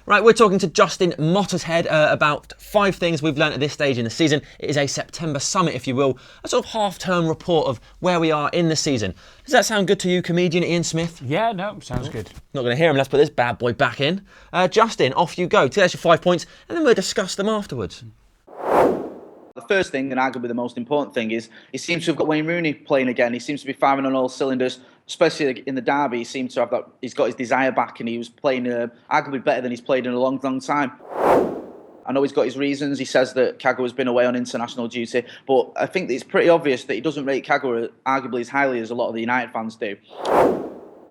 Right, we're talking to Justin Mottershead about 5 things we've learnt at this stage in the season. It is a September summit, if you will, a sort of half-term report of where we are in the season. Does that sound good to you, comedian Ian Smith? Yeah, no, sounds good. Not going to hear him, let's put this bad boy back in. Justin, off you go. There's your 5 points, and then we'll discuss them afterwards. The first thing, and arguably the most important thing, is he seems to have got Wayne Rooney playing again. He seems to be firing on all cylinders, especially in the derby. He seems to have that. He's got his desire back, and he was playing arguably better than he's played in a long, long time. I know he's got his reasons. He says that Kagawa's been away on international duty, but I think it's pretty obvious that he doesn't rate Kagawa arguably as highly as a lot of the United fans do.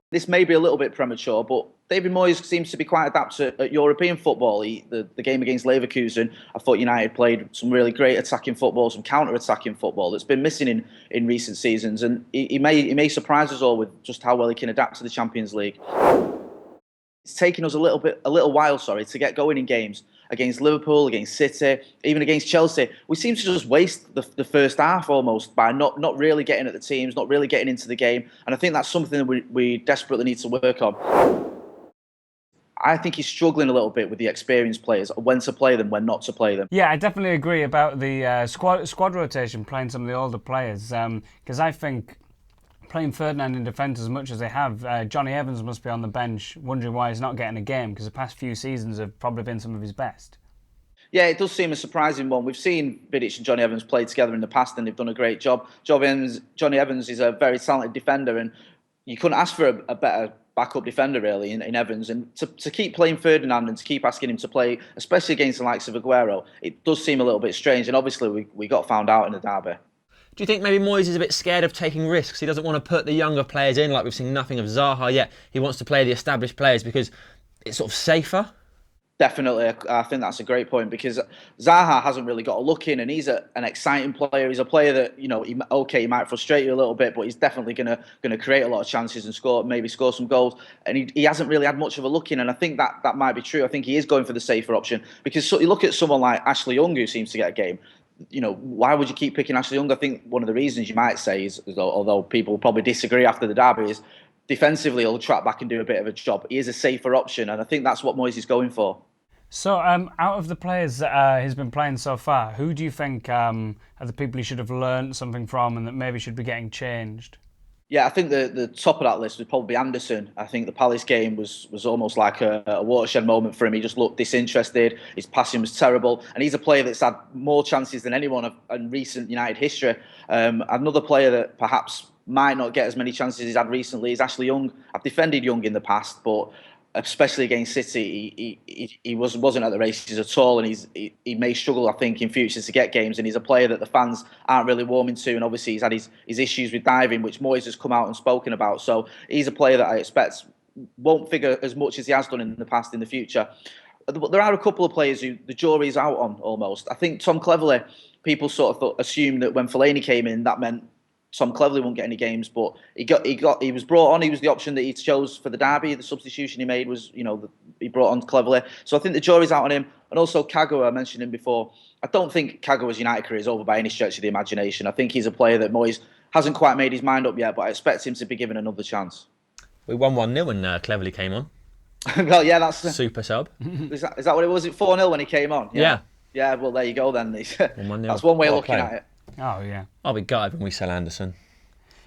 This may be a little bit premature, but David Moyes seems to be quite adept at European football. The game against Leverkusen, I thought United played some really great attacking football, some counter-attacking football that's been missing in recent seasons, and he may surprise us all with just how well he can adapt to the Champions League. It's taken us a little while, to get going in games against Liverpool, against City, even against Chelsea. We seem to just waste the first half almost by not really getting at the teams, not really getting into the game. And I think that's something that we desperately need to work on. I think he's struggling a little bit with the experienced players, when to play them, when not to play them. Yeah, I definitely agree about the squad rotation, playing some of the older players, because I think playing Ferdinand in defence as much as they have, Johnny Evans must be on the bench wondering why he's not getting a game, because the past few seasons have probably been some of his best. Yeah, it does seem a surprising one. We've seen Vidic and Johnny Evans play together in the past, and they've done a great job. Johnny Evans is a very talented defender, and you couldn't ask for a better backup defender, really, in Evans. And to keep playing Ferdinand and to keep asking him to play, especially against the likes of Aguero, it does seem a little bit strange. And obviously, we got found out in the derby. Do you think maybe Moyes is a bit scared of taking risks? He doesn't want to put the younger players in, like we've seen nothing of Zaha yet. He wants to play the established players because it's sort of safer? Definitely, I think that's a great point, because Zaha hasn't really got a look in, and he's an exciting player. He's a player that, he might frustrate you a little bit, but he's definitely going to create a lot of chances and maybe score some goals. And he hasn't really had much of a look in, and I think that might be true. I think he is going for the safer option, because you look at someone like Ashley Young, who seems to get a game. Why would you keep picking Ashley Young? I think one of the reasons you might say is, although people will probably disagree after the derby, is defensively he'll track back and do a bit of a job. He is a safer option, and I think that's what Moyes is going for. So, out of the players that he's been playing so far, who do you think are the people he should have learnt something from and that maybe should be getting changed? Yeah, I think the top of that list would probably be Anderson. I think the Palace game was almost like a watershed moment for him. He just looked disinterested. His passing was terrible. And he's a player that's had more chances than anyone in recent United history. Another player that perhaps might not get as many chances as he's had recently is Ashley Young. I've defended Young in the past, but especially against City, he wasn't at the races at all, and he may struggle, I think, in future to get games. And he's a player that the fans aren't really warming to, and obviously he's had his issues with diving, which Moyes has come out and spoken about. So he's a player that I expect won't figure as much as he has done in the past in the future. There are a couple of players who the jury's out on almost. I think Tom Cleverley, people sort of assumed that when Fellaini came in, that meant Tom Cleverley won't get any games, but he was brought on. He was the option that he chose for the derby. The substitution he made was, he brought on Cleverley. So I think the jury's out on him. And also Kagawa, I mentioned him before. I don't think Kagawa's United career is over by any stretch of the imagination. I think he's a player that Moyes hasn't quite made his mind up yet, but I expect him to be given another chance. We won 1-0 when Cleverley came on. Well, yeah, that's super sub. Is that what it was? It 4-0 when he came on? Yeah. Yeah, well, there you go then. 1-0. That's one way of looking at it. Oh, yeah. I'll be gutted when we sell Anderson.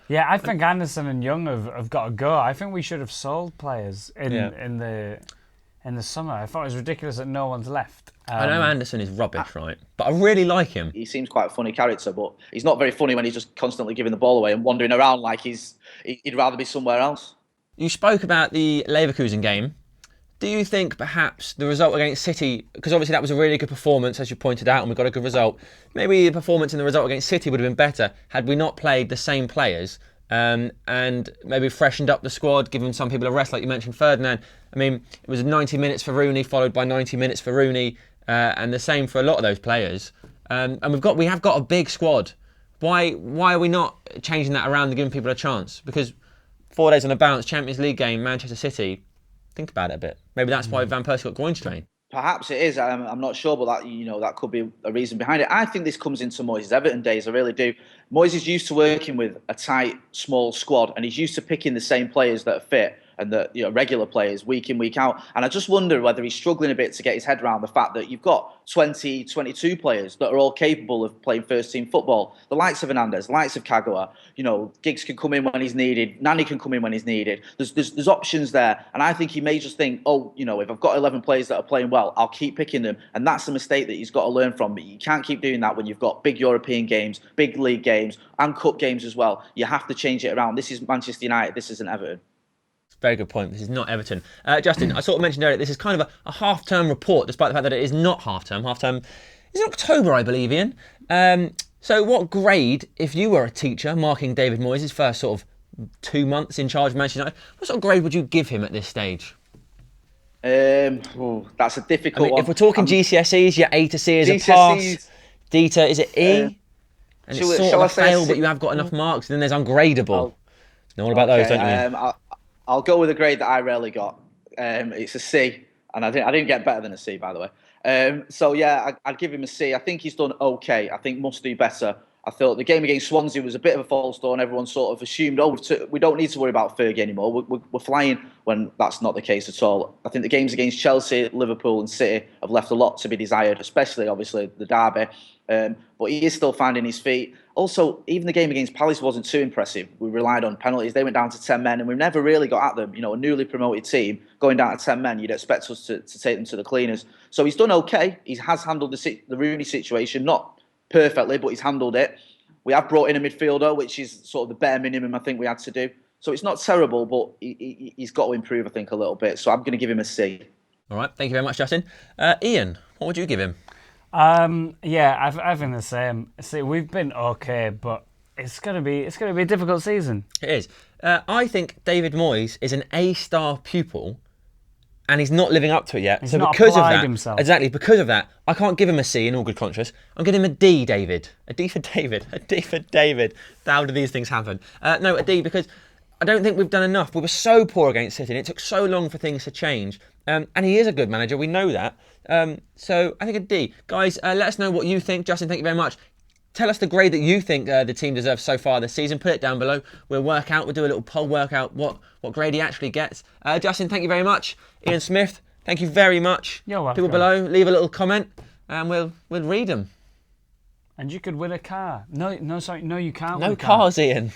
Yeah, I think Anderson and Young have got to go. I think we should have sold players in the summer. I thought it was ridiculous that no one's left. I know Anderson is rubbish, right? But I really like him. He seems quite a funny character, but he's not very funny when he's just constantly giving the ball away and wandering around like he'd rather be somewhere else. You spoke about the Leverkusen game. Do you think perhaps the result against City, because obviously that was a really good performance, as you pointed out, and we got a good result, maybe the performance and the result against City would have been better had we not played the same players and maybe freshened up the squad, given some people a rest, like you mentioned Ferdinand. I mean, it was 90 minutes for Rooney, followed by 90 minutes for Rooney, and the same for a lot of those players. And we have got a big squad. Why are we not changing that around and giving people a chance? Because 4 days on a bounce, Champions League game, Manchester City. Think about it a bit. Maybe that's why Van Persie got groin strain. Perhaps it is. I'm not sure, but that could be a reason behind it. I think this comes into Moyes' Everton days. I really do. Moyes is used to working with a tight, small squad, and he's used to picking the same players that are fit and the regular players week in, week out. And I just wonder whether he's struggling a bit to get his head around the fact that you've got 20, 22 players that are all capable of playing first team football. The likes of Hernandez, the likes of Kagawa, Giggs can come in when he's needed, Nani can come in when he's needed. There's options there. And I think he may just think, if I've got 11 players that are playing well, I'll keep picking them. And that's a mistake that he's got to learn from. But you can't keep doing that when you've got big European games, big league games, and cup games as well. You have to change it around. This is Manchester United. This isn't Everton. Very good point. This is not Everton. Justin, I sort of mentioned earlier, this is kind of a half-term report, despite the fact that it is not half-term. Half-term is in October, I believe, Ian. So what grade, if you were a teacher marking David Moyes' first sort of 2 months in charge of Manchester United, what sort of grade would you give him at this stage? That's a difficult one. If we're talking GCSEs, your A to C is a pass. D to, is it E? And it's sort of a fail, but you have got enough marks. Then there's ungradable. Know all about those, don't you? I'll go with a grade that I rarely got. It's a C, and I didn't get better than a C, by the way. I'd give him a C. I think he's done okay. I think must do better. I thought the game against Swansea was a bit of a false dawn. Everyone sort of assumed, we don't need to worry about Fergie anymore. We're flying, when that's not the case at all. I think the games against Chelsea, Liverpool and City have left a lot to be desired, especially, obviously, the derby. But he is still finding his feet. Also, even the game against Palace wasn't too impressive. We relied on penalties. They went down to 10 men, and we never really got at them. A newly promoted team going down to 10 men, you'd expect us to take them to the cleaners. So he's done okay. He has handled the Rooney situation, not perfectly, but he's handled it. We have brought in a midfielder, which is sort of the bare minimum I think we had to do. So it's not terrible, but he's got to improve, I think, a little bit. So I'm going to give him a C. All right, thank you very much, Justin. Ian, what would you give him? I think the same. See, we've been okay, but it's gonna be a difficult season. It is. I think David Moyes is an A-star pupil, and he's not living up to it yet. He's not applied himself. Exactly, because of that, I can't give him a C in all good conscience. I'm giving him a D, David. A D for David. A D for David. How do these things happen? No, a D, because I don't think we've done enough. We were so poor against City, and it took so long for things to change. And he is a good manager, we know that. So I think a D. Guys, let us know what you think. Justin, thank you very much. Tell us the grade that you think the team deserves so far this season. Put it down below. We'll do a little poll, work out what grade he actually gets. Justin, thank you very much. Ian Smith, thank you very much. You're welcome. People below, leave a little comment, and we'll read them. And you could win a car. No, you can't. No cars, Ian.